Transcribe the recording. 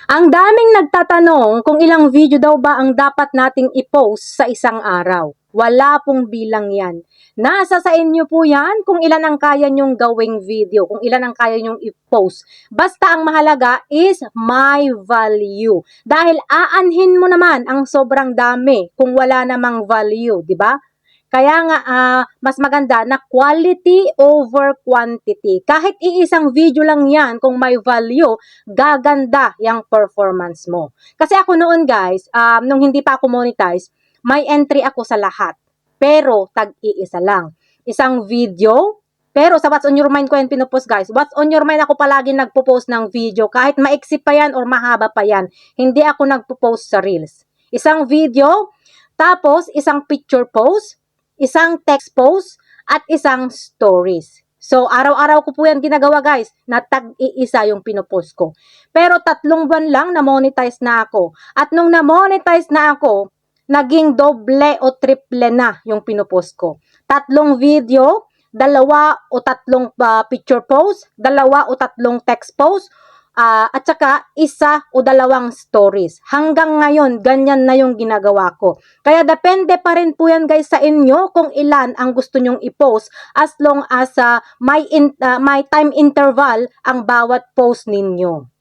Ang daming nagtatanong kung ilang video daw ba ang dapat nating i-post sa isang araw. Wala pong bilang yan. Nasa sa inyo po yan kung ilan ang kaya nyong gawing video, kung ilan ang kaya nyong i-post. Basta ang mahalaga is my value. Dahil aanhin mo naman ang sobrang dami kung wala namang value, di ba? Kaya nga, mas maganda na quality over quantity. Kahit iisang video lang yan, kung may value, gaganda yung performance mo. Kasi ako noon guys, nung hindi pa ako monetize, may entry ako sa lahat. Pero tag-iisa lang. Isang video, pero sa What's on Your Mind ko yan pinupost guys. What's on Your Mind ako palagi nagpo-post ng video. Kahit maiksi pa yan or mahaba pa yan. Hindi ako nagpo-post sa Reels. Isang video, tapos isang picture post, isang text post, at isang stories. So, araw-araw ko po yan ginagawa guys, na tag-iisa yung pinopost ko. Pero 3 buwan lang na-monetize na ako. At nung na-monetize na ako, naging doble o triple na yung pinopost ko. 3 video, 2 o 3 picture post, 2 o 3 text post, at saka 1 o 2 stories. Hanggang ngayon, ganyan na yung ginagawa ko. Kaya depende pa rin po yan guys sa inyo kung ilan ang gusto nyong i-post as long as may time interval ang bawat post ninyo.